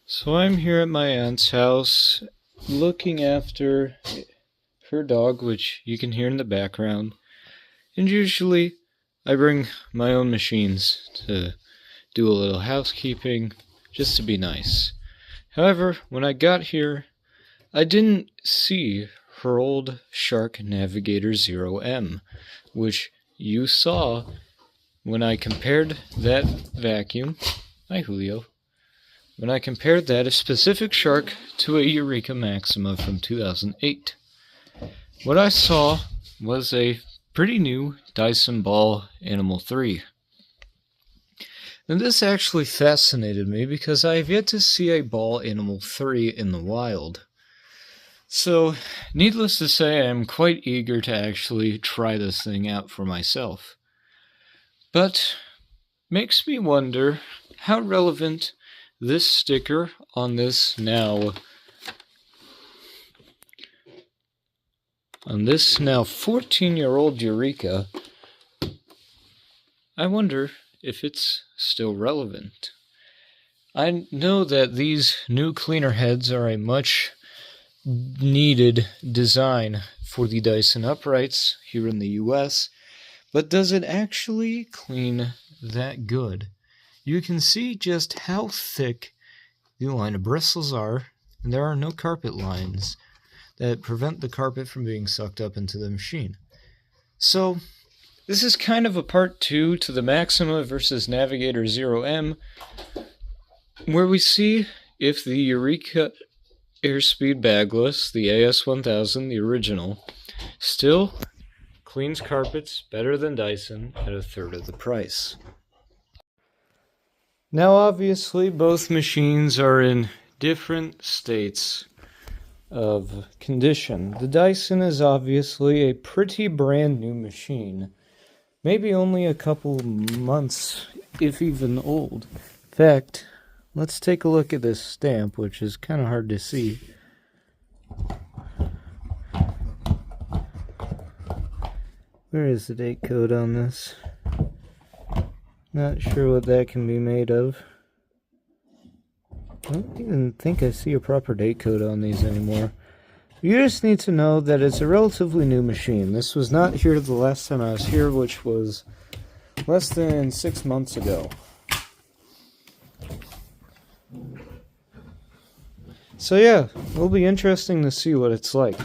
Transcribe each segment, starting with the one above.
So I'm here at my aunt's house looking after her dog, which you can hear in the background. And usually I bring my own machines to do a little housekeeping just to be nice. However, when I got here, I didn't see her old Shark Navigator 0M, which you saw when I compared that vacuum. Hi, Julio. When I compared that specific Shark to a Eureka Maxima from 2008. What I saw was a pretty new Dyson Ball Animal 3. And this actually fascinated me because I have yet to see a Ball Animal 3 in the wild. So, needless to say, I am quite eager to actually try this thing out for myself. But, makes me wonder how relevant this sticker on this now 14-year-old Eureka, I wonder if it's still relevant. I know that these new cleaner heads are a much needed design for the Dyson uprights here in the US, but does it actually clean that good? You can see just how thick the line of bristles are, and there are no carpet lines that prevent the carpet from being sucked up into the machine. So, this is kind of a part 2 to the Maxima versus Navigator 0M, where we see if the Eureka Airspeed bagless, the AS1000, the original, still cleans carpets better than Dyson at a third of the price. Now obviously both machines are in different states of condition. The Dyson is obviously a pretty brand new machine, maybe only a couple months, if even old. In fact, let's take a look at this stamp, which is kind of hard to see. Where is the date code on this? Not sure what that can be made of. I don't even think I see a proper date code on these anymore. You just need to know that it's a relatively new machine. This was not here the last time I was here, which was less than 6 months ago. So yeah, it'll be interesting to see what it's like.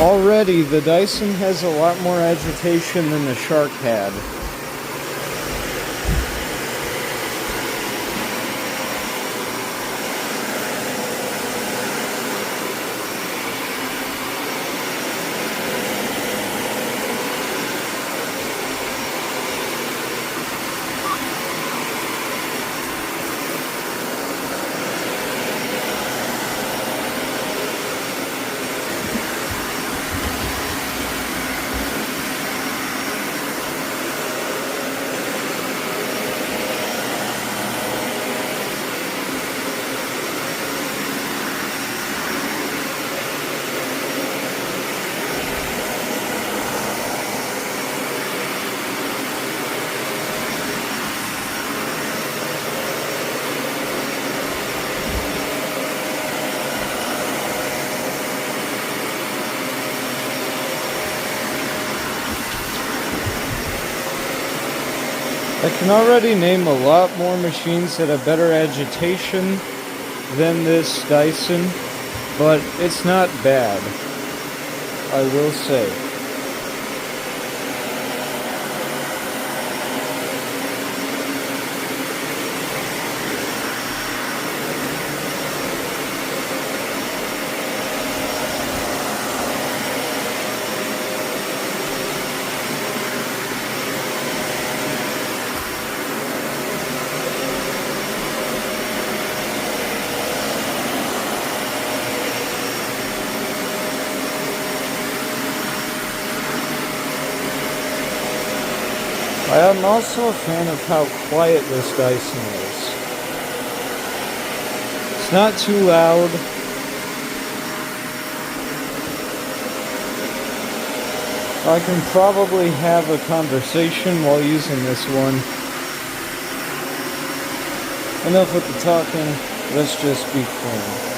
Already, the Dyson has a lot more agitation than the Shark had. I can already name a lot more machines that have better agitation than this Dyson, but it's not bad, I will say. I am also a fan of how quiet this Dyson is. It's not too loud. I can probably have a conversation while using this one. Enough with the talking, let's just be playing.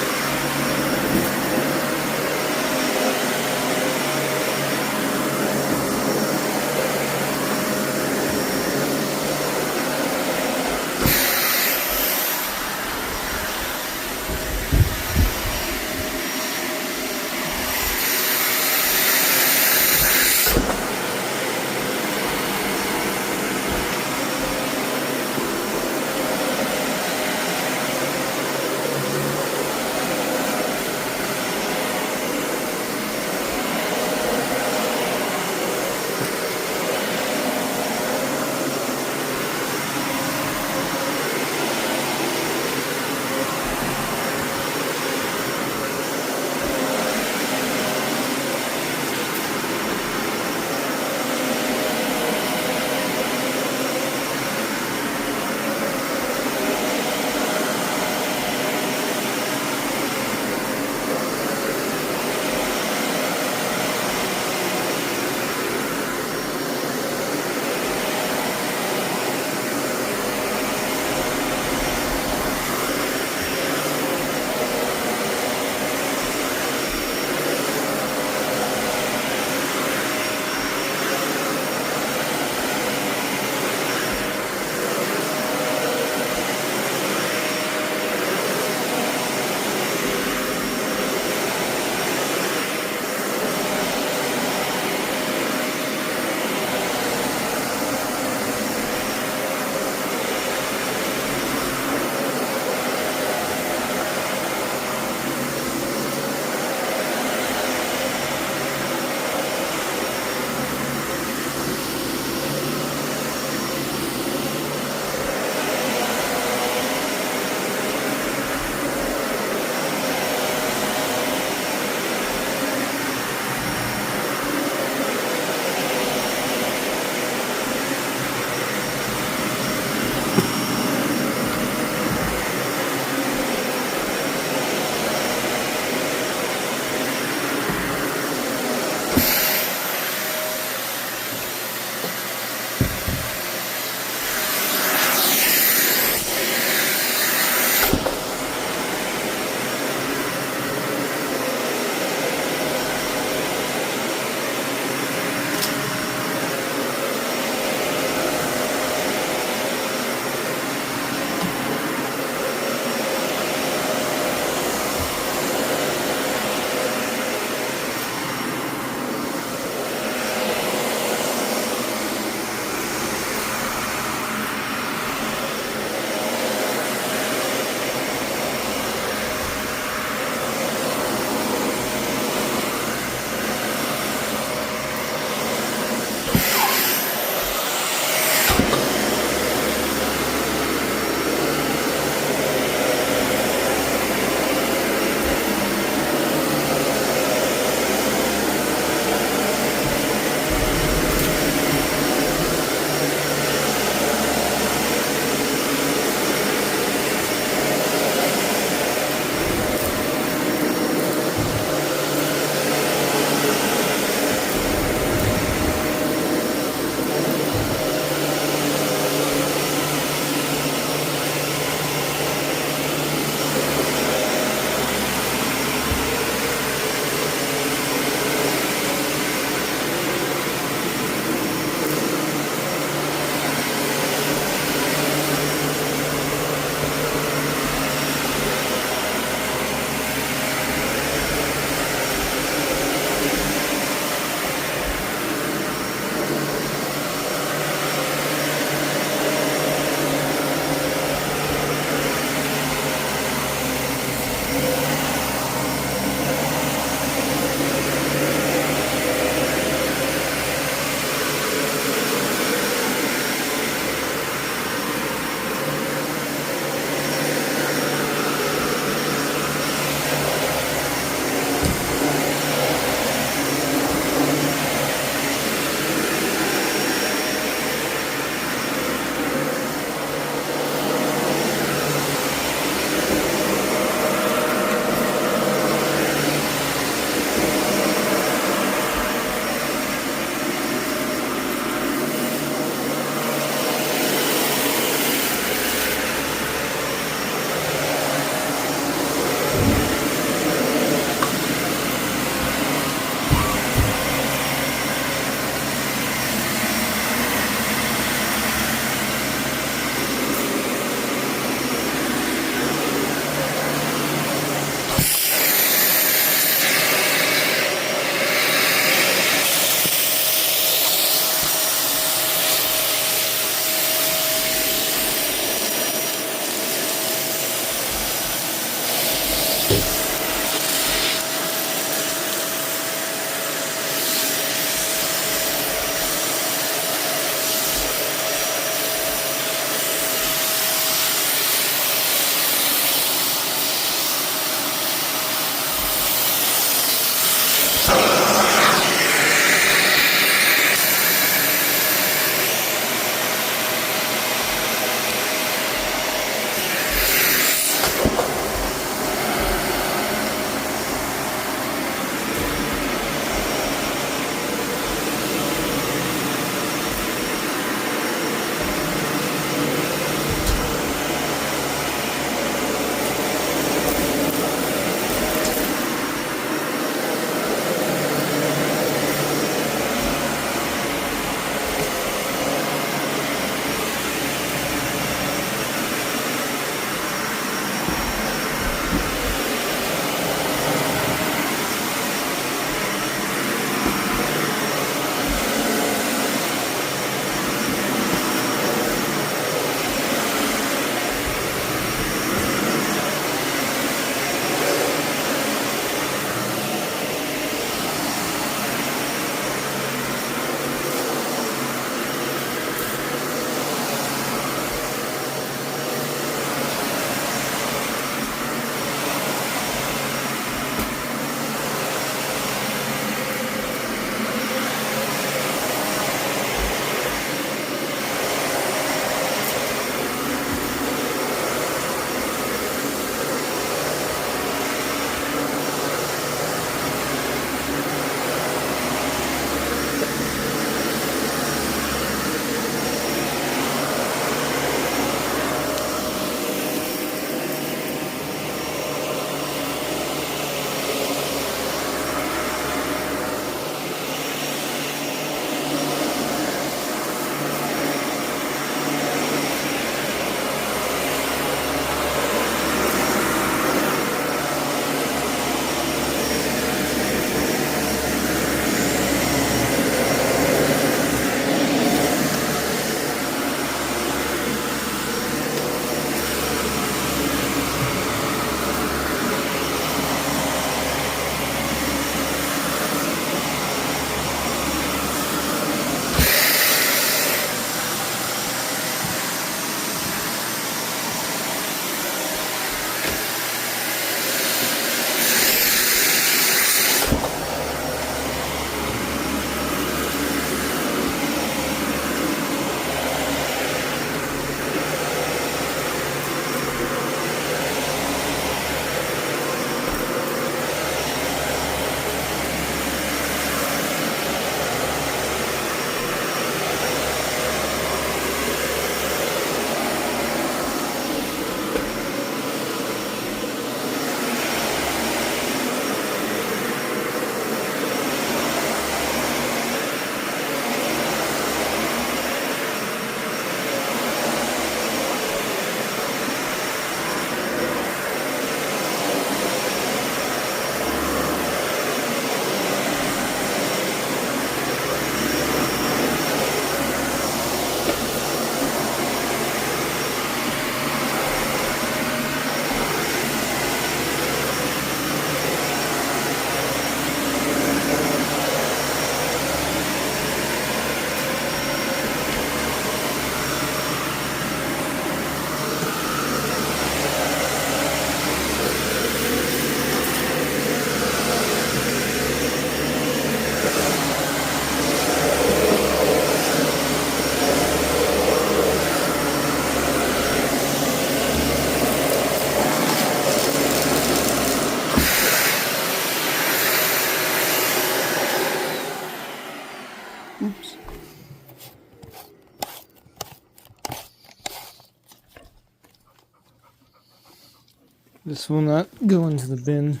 This will not go into the bin.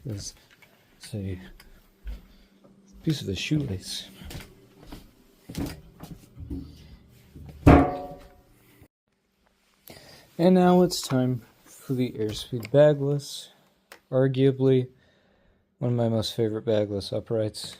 It's a piece of a shoelace. And now it's time for the Airspeed bagless. Arguably one of my most favorite bagless uprights.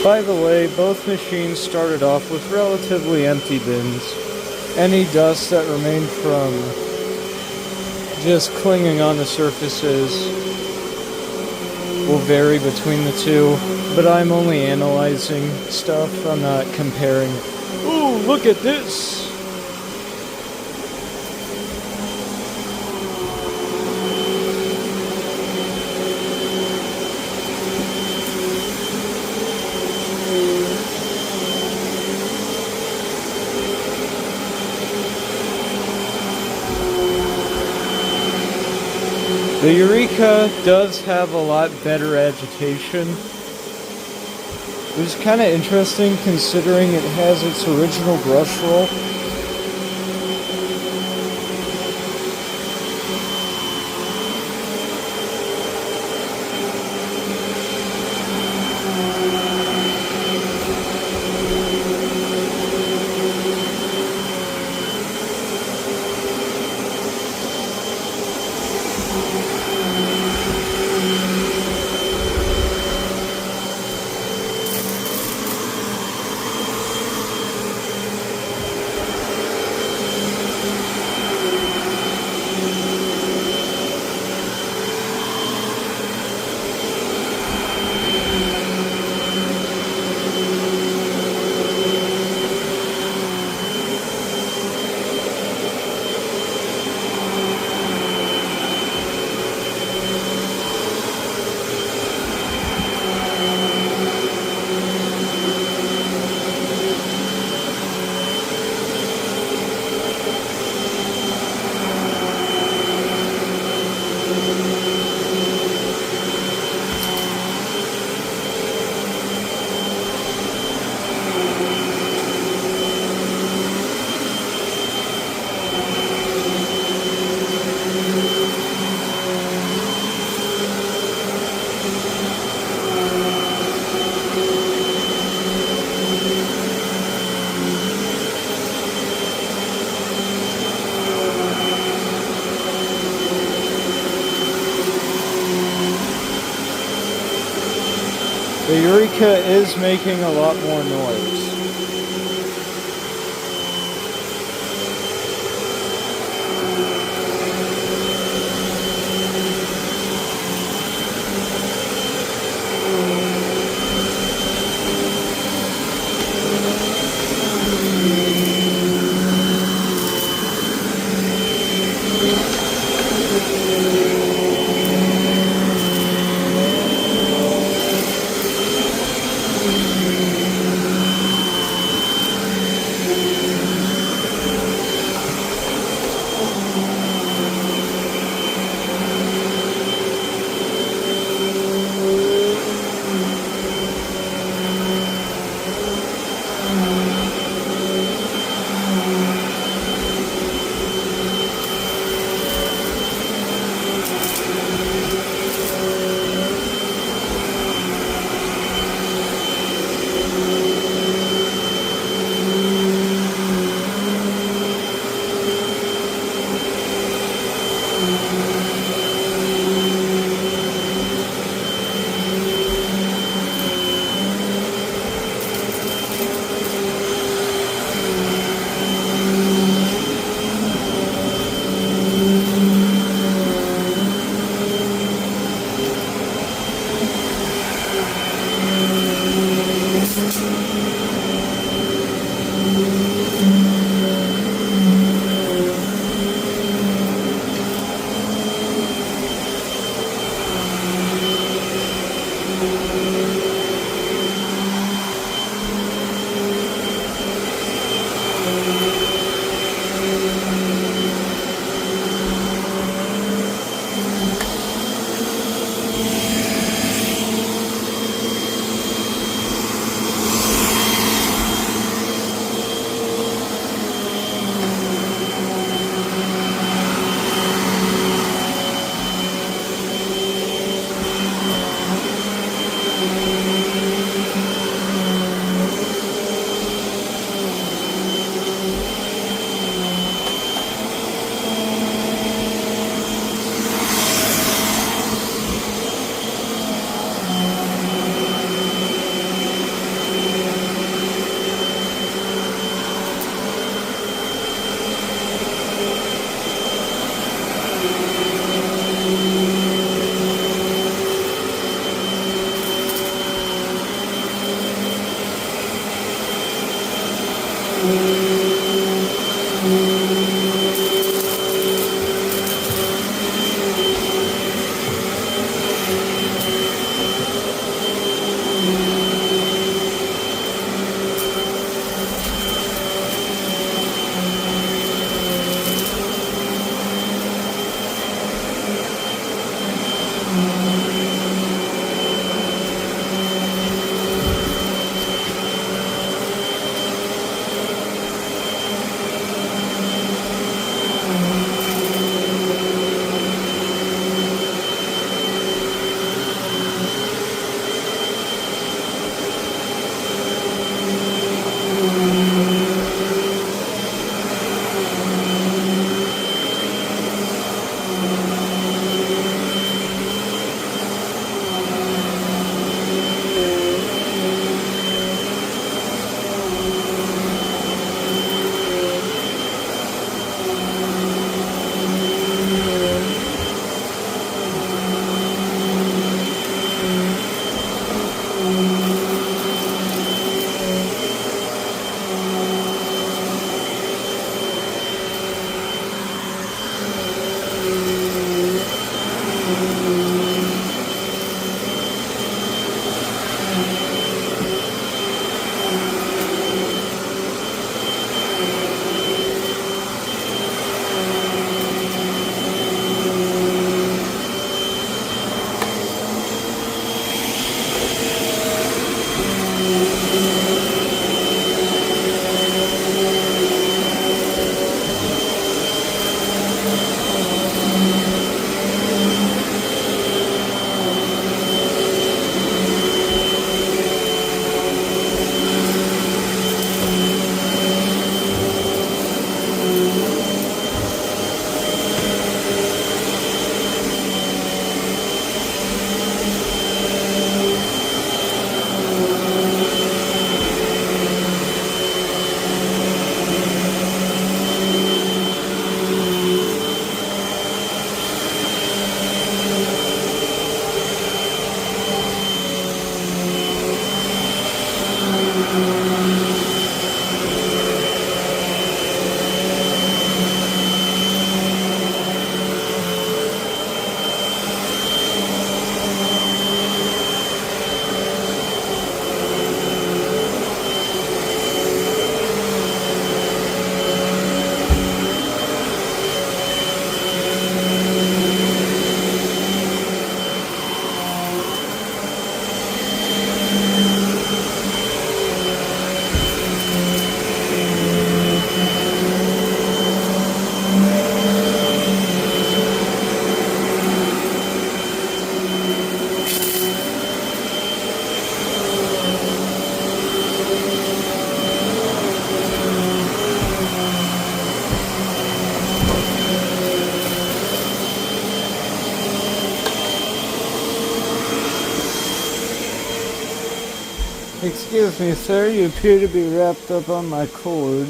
By the way, both machines started off with relatively empty bins. Any dust that remained from just clinging on the surfaces will vary between the two, but I'm only analyzing stuff. I'm not comparing. Ooh, look at this! The Eureka does have a lot better agitation. It was kind of interesting considering it has its original brush roll. The Eureka is making a lot more noise. Excuse me, sir, you appear to be wrapped up on my cord.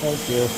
Thank you.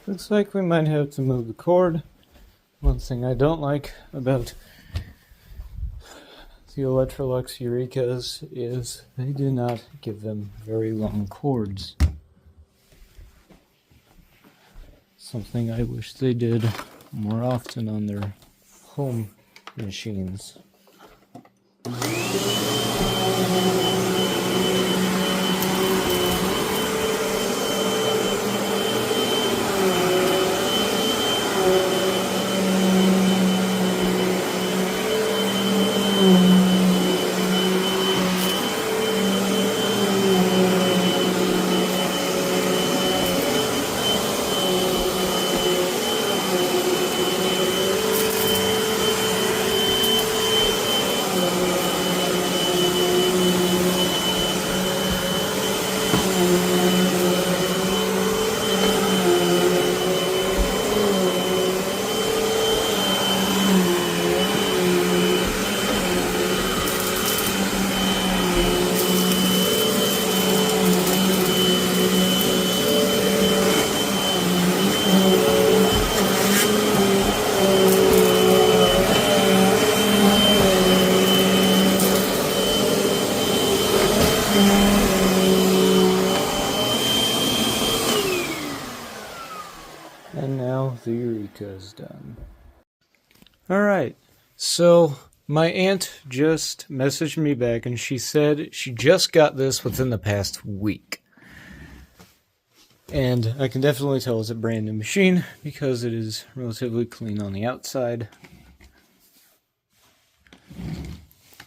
Looks like we might have to move the cord. One thing I don't like about the Electrolux Eurekas is they do not give them very long cords. Something I wish they did more often on their home machines. And now the Eureka is done. Alright, so my aunt just messaged me back and she said she just got this within the past week. And I can definitely tell it's a brand new machine because it is relatively clean on the outside.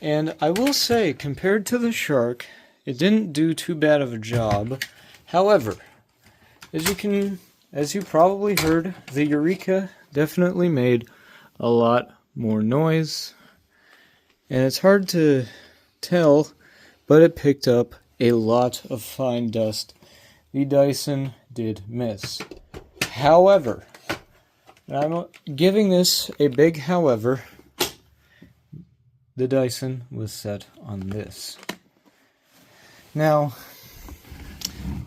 And I will say, compared to the Shark, it didn't do too bad of a job. However, as you probably heard, the Eureka definitely made a lot more noise. And it's hard to tell, but it picked up a lot of fine dust. The Dyson did miss. However, and I'm giving this a big however, the Dyson was set on this. Now,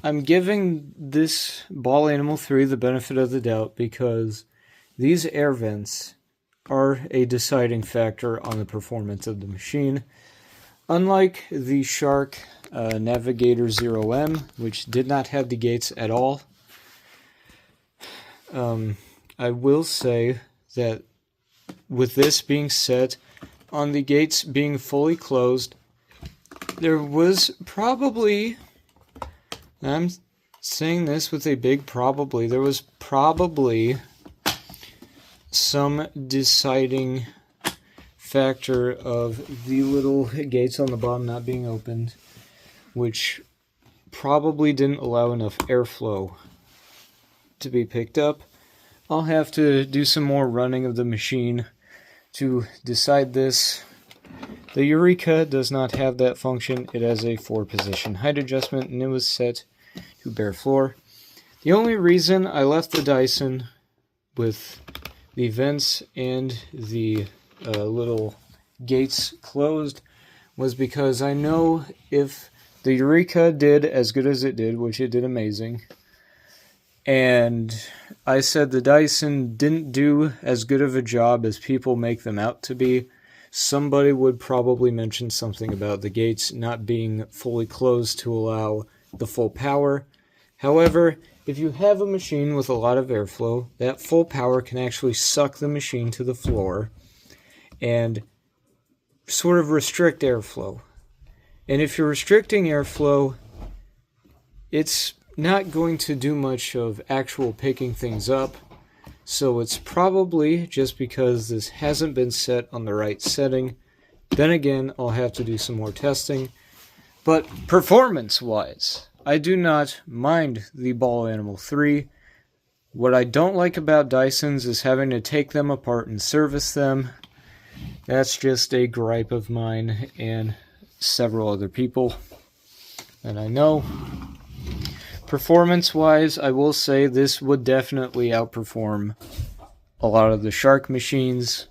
I'm giving this Ball Animal 3 the benefit of the doubt because these air vents are a deciding factor on the performance of the machine. Unlike the Shark Navigator 0M, which did not have the gates at all, I will say that with this being set on the gates being fully closed, there was probably, I'm saying this with a big probably, there was probably some deciding factor of the little gates on the bottom not being opened, which probably didn't allow enough airflow to be picked up. I'll have to do some more running of the machine to decide this. The Eureka does not have that function. It has a 4-position height adjustment, and it was set to bare floor. The only reason I left the Dyson with the vents and the little gates closed was because I know if the Eureka did as good as it did, which it did amazing, and I said the Dyson didn't do as good of a job as people make them out to be, somebody would probably mention something about the gates not being fully closed to allow the full power. However, if you have a machine with a lot of airflow, that full power can actually suck the machine to the floor, and sort of restrict airflow. And if you're restricting airflow, it's not going to do much of actual picking things up. So it's probably just because this hasn't been set on the right setting. Then again, I'll have to do some more testing. But performance-wise, I do not mind the Ball Animal 3. What I don't like about Dysons is having to take them apart and service them. That's just a gripe of mine and several other people that I know. Performance-wise, I will say this would definitely outperform a lot of the Shark machines.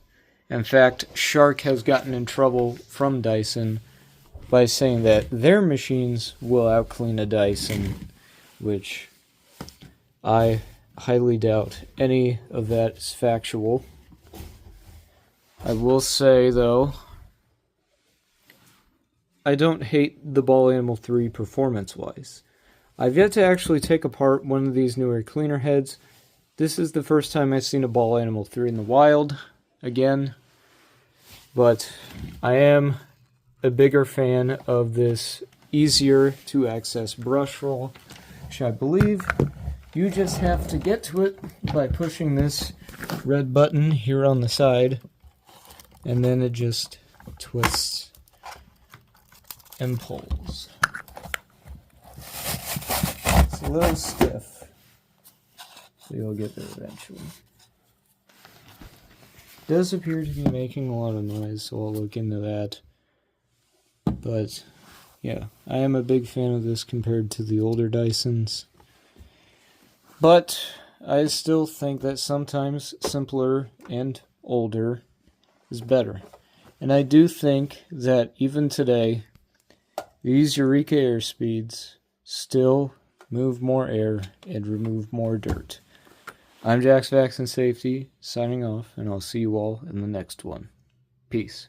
In fact, Shark has gotten in trouble from Dyson by saying that their machines will outclean a Dyson, which I highly doubt any of that is factual. I will say, though, I don't hate the Ball Animal 3 performance-wise. I've yet to actually take apart one of these newer cleaner heads. This is the first time I've seen a Ball Animal 3 in the wild, again. But I am a bigger fan of this easier to access brush roll, which I believe you just have to get to it by pushing this red button here on the side, and then it just twists and pulls. It's a little stiff, so you'll get there eventually. It does appear to be making a lot of noise, so I'll look into that. But yeah, I am a big fan of this compared to the older Dysons. But I still think that sometimes simpler and older is better. And I do think that even today, these Eureka Airspeeds still move more air and remove more dirt. I'm Jax Vax and Safety, signing off, and I'll see you all in the next one. Peace.